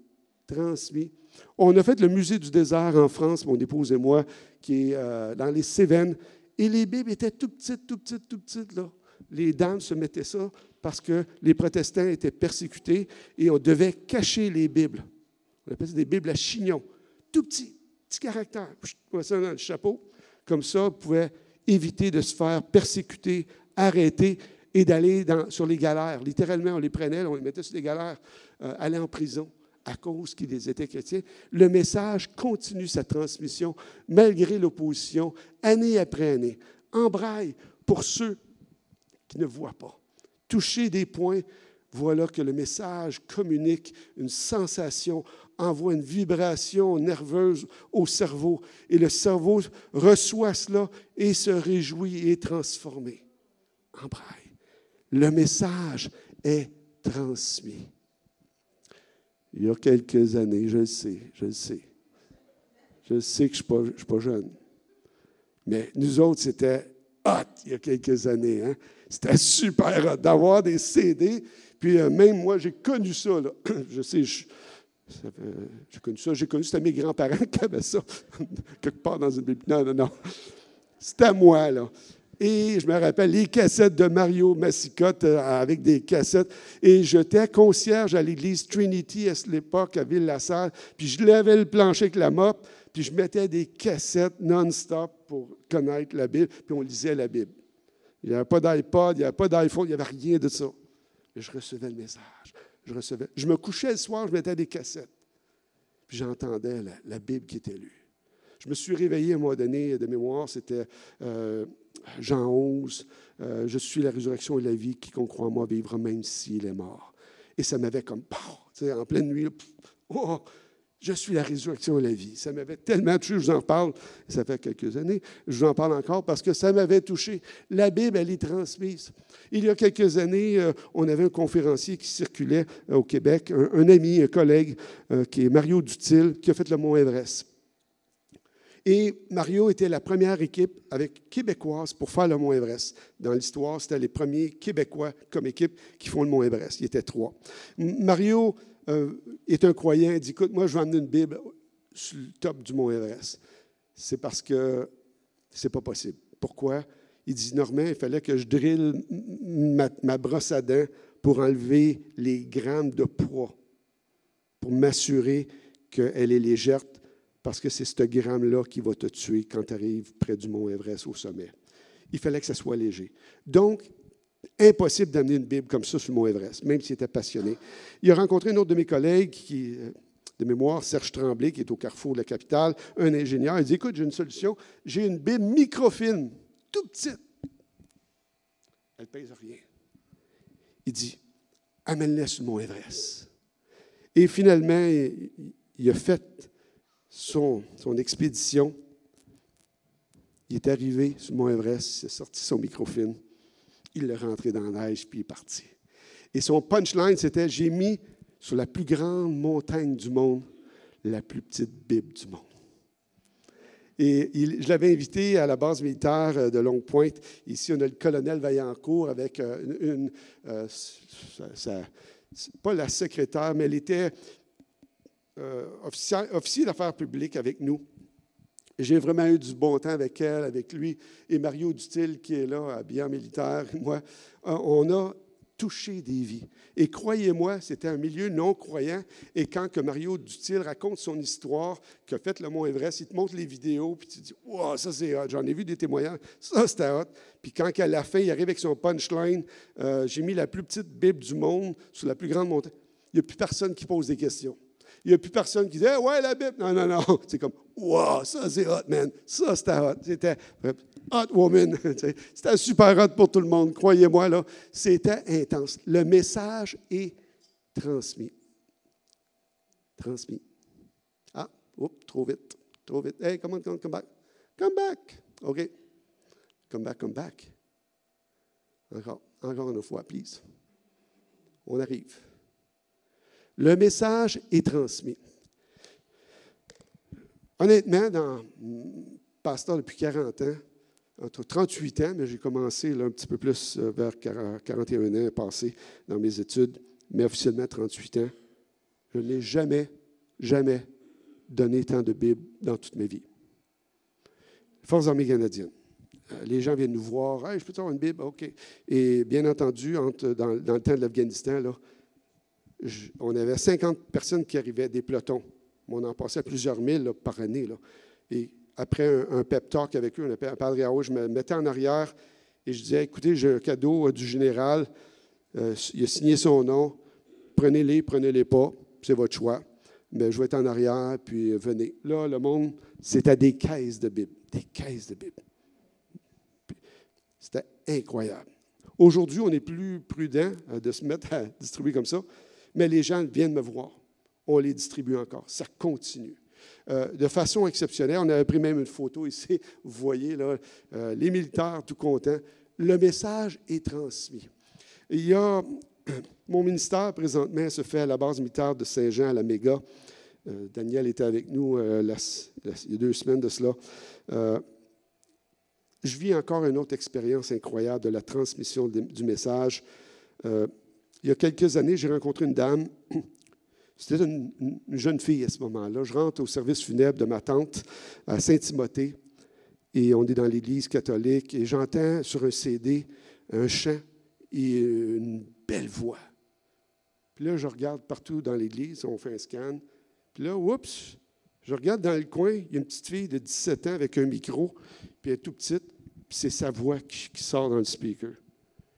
transmis. On a fait le musée du désert en France, mon épouse et moi, qui est dans les Cévennes. Et les Bibles étaient tout petites, là. Les dames se mettaient ça parce que les protestants étaient persécutés et on devait cacher les Bibles. On appelle ça des Bibles à chignon. Tout petit caractère. On met ça dans le chapeau. Comme ça, on pouvait éviter de se faire persécuter, arrêter et d'aller sur les galères. Littéralement, on les prenait, on les mettait sur les galères, aller en prison à cause qu'ils étaient chrétiens. Le message continue sa transmission malgré l'opposition, année après année. En braille, pour ceux qui ne voient pas. Toucher des points, voilà que le message communique une sensation, envoie une vibration nerveuse au cerveau. Et le cerveau reçoit cela et se réjouit et est transformé. En braille, le message est transmis. Il y a quelques années, je le sais que je ne suis pas jeune. Mais nous autres, c'était hot il y a quelques années. Hein? C'était super hot d'avoir des CD. Puis même moi, j'ai connu ça. Là. J'ai connu ça. C'était mes grands-parents qui avaient ça. Quelque part dans une bibliothèque. Non. C'était à moi, là. Et je me rappelle les cassettes de Mario Massicotte avec des cassettes. Et j'étais concierge à l'église Trinity à l'époque, à Ville-la-Salle. Puis je lavais le plancher avec la mop. Puis je mettais des cassettes non-stop pour connaître la Bible. Puis on lisait la Bible. Il n'y avait pas d'iPod, il n'y avait pas d'iPhone, il n'y avait rien de ça. Mais je recevais le message. Je me couchais le soir, je mettais des cassettes. Puis j'entendais la Bible qui était lue. Je me suis réveillé à un moment donné de mémoire, c'était Jean 11. Je suis la résurrection et la vie, quiconque croit en moi vivra même s'il est mort. Et ça m'avait comme, en pleine nuit, je suis la résurrection et la vie. Ça m'avait tellement touché, je vous en parle, ça fait quelques années, je vous en parle encore parce que ça m'avait touché. La Bible, elle est transmise. Il y a quelques années, on avait un conférencier qui circulait au Québec, un ami, un collègue, qui est Mario Dutil, qui a fait le Mont Everest. Et Mario était la première équipe avec québécoise pour faire le Mont Everest. Dans l'histoire, c'était les premiers Québécois comme équipe qui font le Mont Everest. Il était 3. Mario est un croyant. Il dit, écoute, moi, je vais amener une Bible sur le top du Mont Everest. C'est parce que c'est pas possible. Pourquoi? Il dit, Normand, il fallait que je drille ma brosse à dents pour enlever les grammes de poids, pour m'assurer qu'elle est légère, parce que c'est ce gramme-là qui va te tuer quand tu arrives près du Mont Everest au sommet. Il fallait que ça soit léger. Donc, impossible d'amener une Bible comme ça sur le Mont Everest, même s'il était passionné. Il a rencontré un autre de mes collègues, de mémoire, Serge Tremblay, qui est au carrefour de la capitale, un ingénieur. Il dit, écoute, j'ai une solution. J'ai une Bible microfilm, tout petite. Elle ne pèse rien. Il dit, amène-la sur le Mont Everest. Et finalement, il a fait son expédition. Il est arrivé sur le Mont Everest, il a sorti son microfilm, il l'a rentré dans la neige, puis il est parti. Et son punchline, c'était « J'ai mis sur la plus grande montagne du monde la plus petite Bible du monde. » Et je l'avais invité à la base militaire de Longue-Pointe. Ici, on a le colonel Vaillancourt avec pas la secrétaire, mais elle était officier d'affaires publiques avec nous. J'ai vraiment eu du bon temps avec elle, avec lui, et Mario Dutil qui est là, habillé en militaire. Moi, on a touché des vies. Et croyez-moi, c'était un milieu non-croyant. Et quand que Mario Dutil raconte son histoire, qu'il a fait le Mont Everest, il te montre les vidéos, puis tu te dis « Wow, ça c'est hot, j'en ai vu des témoignages, ça c'était hot. » Puis quand à la fin, il arrive avec son punchline, « J'ai mis la plus petite Bible du monde sur la plus grande montagne. » Il n'y a plus personne qui pose des questions. Il n'y a plus personne qui dit hey, « Ouais, la Bible! » Non. C'est comme « Wow, ça c'est hot, man! Ça c'était hot! » C'était hot woman. C'était super hot pour tout le monde. Croyez-moi, là, c'était intense. Le message est transmis. Ah, oups, trop vite. Hey, come back. Come back. OK. Come back. Encore une fois, please. On arrive. Le message est transmis. Honnêtement, pasteur depuis 40 ans, entre 38 ans, mais j'ai commencé là, un petit peu plus vers 41 ans passés dans mes études, mais officiellement 38 ans, je n'ai jamais donné tant de Bible dans toute ma vie. Forces armées canadiennes. les gens viennent nous voir. Hey, je peux avoir une Bible? OK. Et bien entendu, dans le temps de l'Afghanistan, là, on avait 50 personnes qui arrivaient, des pelotons. On en passait plusieurs mille là, par année. Là. Et après un pep talk avec eux, un Padre Yao, je me mettais en arrière et je disais, écoutez, j'ai un cadeau du général. Il a signé son nom. Prenez-les pas. C'est votre choix. Mais je vais être en arrière, puis venez. Là, le monde, c'était des caisses de Bible. Des caisses de Bible. C'était incroyable. Aujourd'hui, on est plus prudent de se mettre à distribuer comme ça, mais les gens viennent me voir. On les distribue encore. Ça continue. De façon exceptionnelle, on avait pris même une photo ici. Vous voyez, là, les militaires tout contents. Le message est transmis. Il y a mon ministère, présentement, se fait à la base militaire de Saint-Jean à la Méga. Daniel était avec nous il y a 2 semaines de cela. Je vis encore une autre expérience incroyable de la transmission du message. Il y a quelques années, j'ai rencontré une dame. C'était une jeune fille à ce moment-là. Je rentre au service funèbre de ma tante à Saint-Timothée et on est dans l'Église catholique et j'entends sur un CD un chant et une belle voix. Puis là, je regarde partout dans l'Église, on fait un scan. Puis là, oups, je regarde dans le coin, il y a une petite fille de 17 ans avec un micro, puis elle est tout petite, puis c'est sa voix qui sort dans le speaker.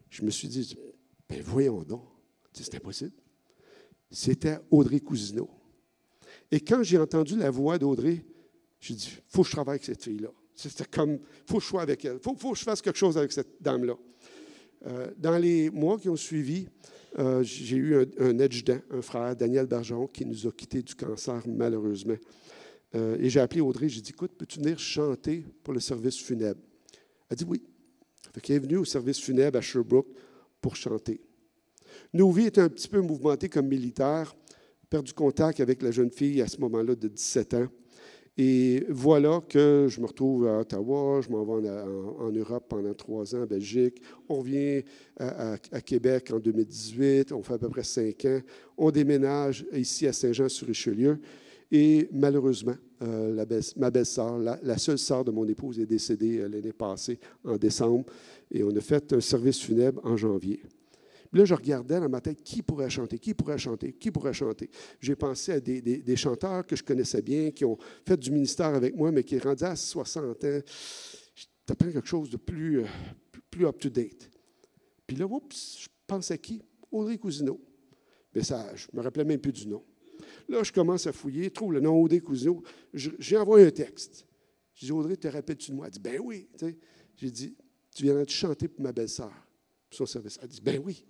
Je me suis dit, ben voyons donc, c'est impossible. C'était Audrey Cousineau. Et quand j'ai entendu la voix d'Audrey, j'ai dit, il faut que je travaille avec cette fille-là. C'était comme, il faut que je sois avec elle. Il faut que je fasse quelque chose avec cette dame-là. Dans les mois qui ont suivi, j'ai eu un adjudant, un frère, Daniel Bergeron, qui nous a quittés du cancer, malheureusement. Et j'ai appelé Audrey, j'ai dit, écoute, peux-tu venir chanter pour le service funèbre? Elle a dit oui. Elle est venue au service funèbre à Sherbrooke pour chanter. Nos vies étaient un petit peu mouvementées comme militaires, perdu contact avec la jeune fille à ce moment-là de 17 ans. Et voilà que je me retrouve à Ottawa, je m'en vais en Europe pendant 3 ans, en Belgique. On revient à Québec en 2018, on fait à peu près 5 ans. On déménage ici à Saint-Jean-sur-Richelieu. Et malheureusement, ma belle-sœur, la seule sœur de mon épouse, est décédée l'année passée, en décembre. Et on a fait un service funèbre en janvier. Puis là, je regardais dans ma tête, qui pourrait chanter, qui pourrait chanter, qui pourrait chanter. J'ai pensé à des chanteurs que je connaissais bien, qui ont fait du ministère avec moi, mais qui est rendu à 60 ans. J'apprends quelque chose de plus up-to-date. Puis là, oups, je pense à qui? Audrey Cousineau. Mais ça, je ne me rappelais même plus du nom. Là, je commence à fouiller, trouve le nom Audrey Cousineau. J'ai envoyé un texte. J'ai dit, Audrey, te rappelles-tu de moi? Elle dit, ben oui. J'ai dit, tu viendras-tu chanter pour ma belle-sœur, pour son service? Elle dit, ben oui.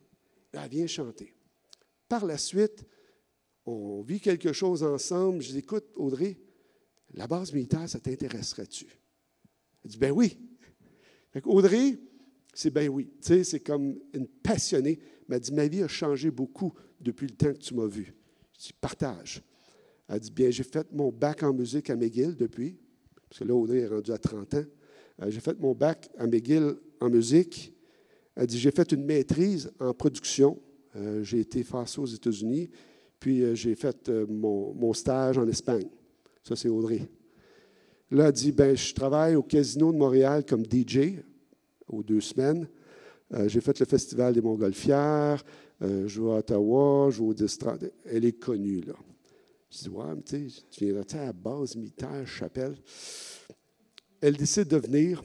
Elle vient chanter. Par la suite, on vit quelque chose ensemble. Je dis, écoute, Audrey, la base militaire, ça t'intéresserait-tu? Elle dit, ben oui. Fait qu'Audrey, c'est ben oui. Tu sais, c'est comme une passionnée. Elle m'a dit, ma vie a changé beaucoup depuis le temps que tu m'as vu. Je dis, partage. Elle dit, bien, j'ai fait mon bac en musique à McGill depuis, parce que là, Audrey est rendue à 30 ans. J'ai fait mon bac à McGill en musique. Elle dit, j'ai fait une maîtrise en production. J'ai été faire ça aux États-Unis. Puis, j'ai fait mon stage en Espagne. Ça, c'est Audrey. Là, elle dit, bien, je travaille au Casino de Montréal comme DJ aux 2 semaines. J'ai fait le Festival des Montgolfières. Je vais à Ottawa, je vais au District. Elle est connue, là. Je dis, ouais, mais tu sais, tu viendras-tu à la base militaire, Chapelle? Elle décide de venir.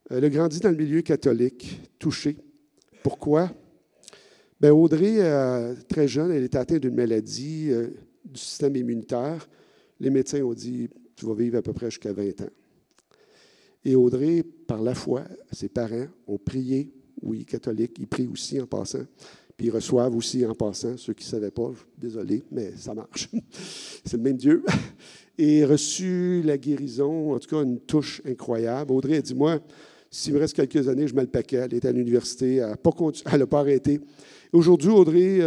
Elle a grandi dans le milieu catholique, touchée. Pourquoi? Bien, Audrey, très jeune, elle était atteinte d'une maladie du système immunitaire. Les médecins ont dit, tu vas vivre à peu près jusqu'à 20 ans. Et Audrey, par la foi, ses parents ont prié, oui, catholiques, ils prient aussi en passant, puis ils reçoivent aussi en passant, ceux qui ne savaient pas, désolé, mais ça marche. C'est le même Dieu. Et reçu la guérison, en tout cas une touche incroyable. Audrey a dit, moi, s'il me reste quelques années, je mets le paquet. Elle est à l'université, elle n'a pas arrêté. Aujourd'hui, Audrey,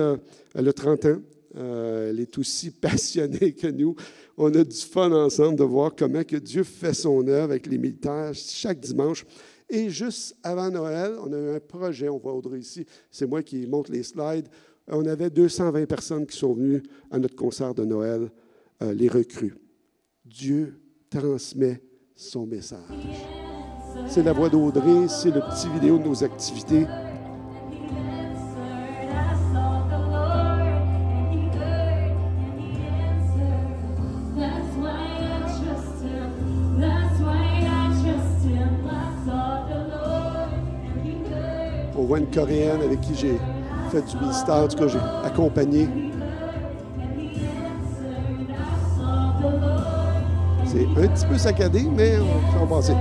elle a 30 ans. Elle est aussi passionnée que nous. On a du fun ensemble de voir comment que Dieu fait son œuvre avec les militaires chaque dimanche. Et juste avant Noël, on a eu un projet, on voit Audrey ici, c'est moi qui monte les slides. On avait 220 personnes qui sont venues à notre concert de Noël, les recrues. Dieu transmet son message. C'est la voix d'Audrey, c'est le petit vidéo de nos activités. On voit une Coréenne avec qui j'ai fait du ministère, en tout cas j'ai accompagné. C'est un petit peu saccadé, mais on va passer.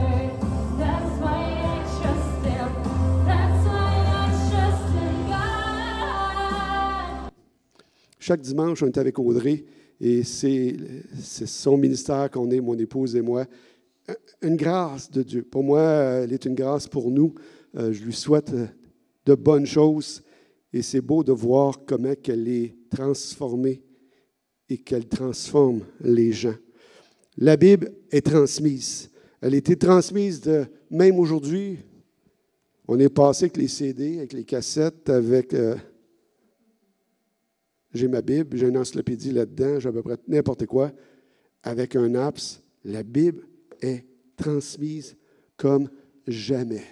Chaque dimanche, on est avec Audrey et c'est son ministère qu'on est, mon épouse et moi. Une grâce de Dieu. Pour moi, elle est une grâce pour nous. Je lui souhaite de bonnes choses et c'est beau de voir comment elle est transformée et qu'elle transforme les gens. La Bible est transmise. Elle a été transmise même aujourd'hui. On est passé avec les CD, avec les cassettes, avec... j'ai ma Bible, j'ai une encyclopédie là-dedans, j'ai à peu près n'importe quoi. Avec un apps, la Bible est transmise comme jamais.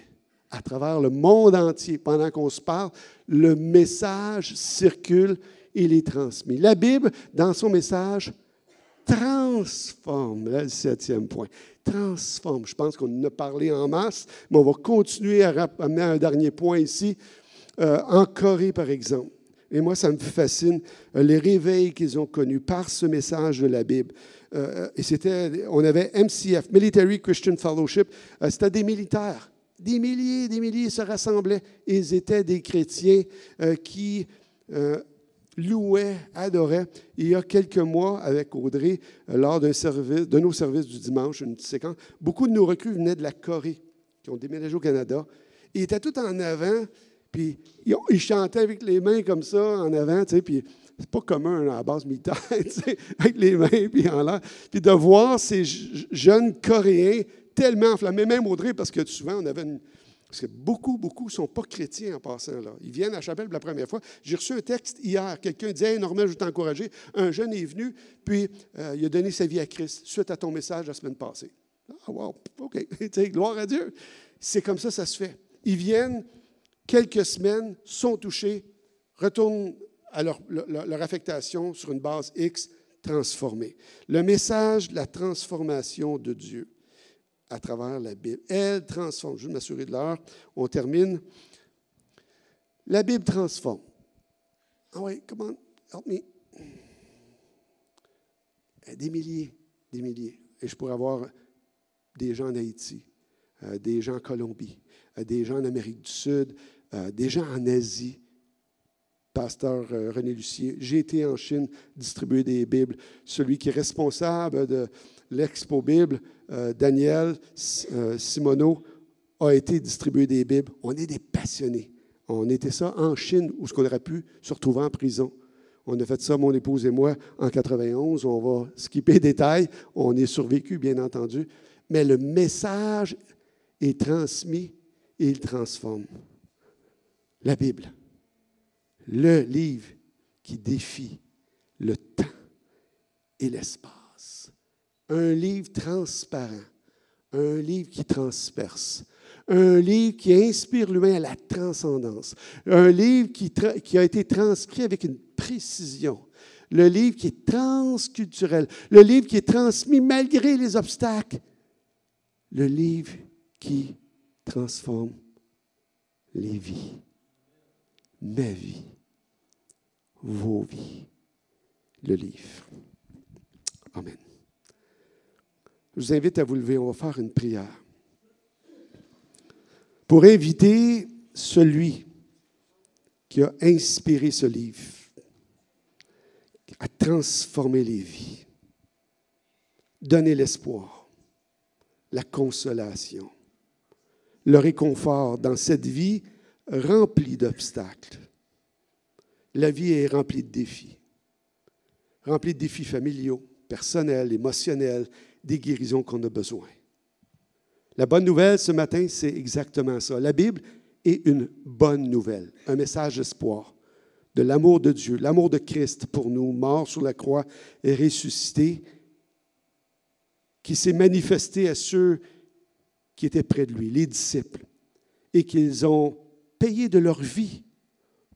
À travers le monde entier, pendant qu'on se parle, le message circule, il est transmis. La Bible, dans son message, transforme. Là, le 7e point. Transforme. Je pense qu'on en a parlé en masse, mais on va continuer à amener un dernier point ici. En Corée, par exemple. Et moi, ça me fascine, les réveils qu'ils ont connus par ce message de la Bible. Et on avait MCF, Military Christian Fellowship, c'était des militaires. Des milliers se rassemblaient. Ils étaient des chrétiens qui louaient, adoraient. Il y a quelques mois, avec Audrey, lors de nos services du dimanche, une séquence, beaucoup de nos recrues venaient de la Corée, qui ont déménagé au Canada. Ils étaient tout en avant, puis ils chantaient avec les mains comme ça, en avant, tu sais, puis c'est pas commun à la base militaire, tu sais, avec les mains, puis en l'air. Puis de voir ces jeunes Coréens tellement enflammés, même Audrey, parce que souvent, on avait parce que beaucoup ne sont pas chrétiens en passant là. Ils viennent à la chapelle pour la première fois. J'ai reçu un texte hier. Quelqu'un disait, hey, Normand, je veux t'encourager. Un jeune est venu, puis il a donné sa vie à Christ suite à ton message la semaine passée. Ah, wow, OK. Gloire à Dieu. C'est comme ça se fait. Ils viennent, quelques semaines, sont touchés, retournent à leur affectation sur une base X transformée. Le message de la transformation de Dieu à travers la Bible. Elle transforme. Je vais m'assurer de l'heure. On termine. La Bible transforme. Ah oui, come on, help me. Des milliers. Et je pourrais avoir des gens en Haïti, des gens en Colombie, des gens en Amérique du Sud, des gens en Asie. Pasteur René Lucier, j'ai été en Chine distribuer des Bibles. Celui qui est responsable de l'Expo Bible, Daniel Simoneau, a été distribuer des Bibles. On est des passionnés. On était ça en Chine, où on aurait pu se retrouver en prison. On a fait ça, mon épouse et moi, en 91. On va skipper les détails. On est survécu, bien entendu. Mais le message est transmis et il transforme. La Bible. Le livre qui défie le temps et l'espace. Un livre transparent, un livre qui transperce, un livre qui inspire l'humain à la transcendance, un livre qui a été transcrit avec une précision, le livre qui est transculturel, le livre qui est transmis malgré les obstacles, le livre qui transforme les vies, ma vie. Vos vies, le livre. Amen. Je vous invite à vous lever, on va faire une prière. Pour inviter celui qui a inspiré ce livre à transformer les vies, donner l'espoir, la consolation, le réconfort dans cette vie remplie d'obstacles. La vie est remplie de défis familiaux, personnels, émotionnels, des guérisons qu'on a besoin. La bonne nouvelle ce matin, c'est exactement ça. La Bible est une bonne nouvelle, un message d'espoir, de l'amour de Dieu, l'amour de Christ pour nous, mort sur la croix et ressuscité, qui s'est manifesté à ceux qui étaient près de lui, les disciples, et qu'ils ont payé de leur vie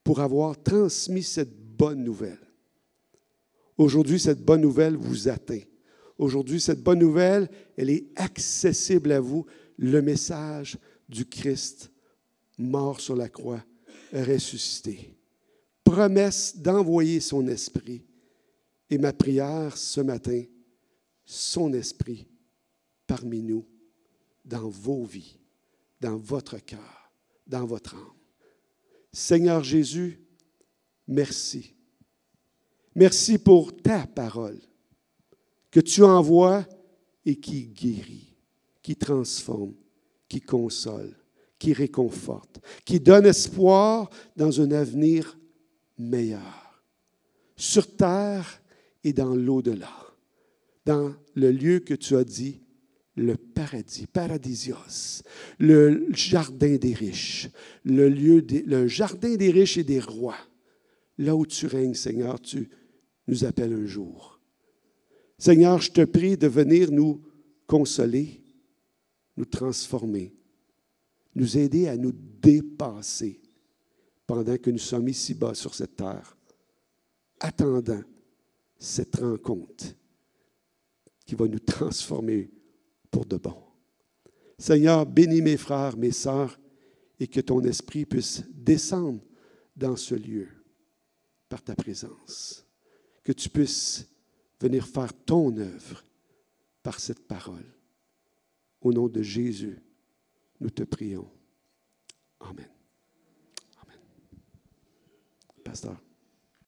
pour avoir transmis cette bonne nouvelle. Aujourd'hui, cette bonne nouvelle vous atteint. Aujourd'hui, cette bonne nouvelle, elle est accessible à vous, le message du Christ mort sur la croix, ressuscité. Promesse d'envoyer son esprit. Et ma prière ce matin, son esprit parmi nous, dans vos vies, dans votre cœur, dans votre âme. Seigneur Jésus, merci. Merci pour ta parole que tu envoies et qui guérit, qui transforme, qui console, qui réconforte, qui donne espoir dans un avenir meilleur, sur terre et dans l'au-delà, dans le lieu que tu as dit, le paradis, paradisios, le jardin des riches, le jardin des riches et des rois. Là où tu règnes, Seigneur, tu nous appelles un jour. Seigneur, je te prie de venir nous consoler, nous transformer, nous aider à nous dépasser pendant que nous sommes ici-bas sur cette terre, attendant cette rencontre qui va nous transformer pour de bon. Seigneur, bénis mes frères, mes sœurs, et que ton esprit puisse descendre dans ce lieu par ta présence. Que tu puisses venir faire ton œuvre par cette parole. Au nom de Jésus, nous te prions. Amen. Amen. Pasteur.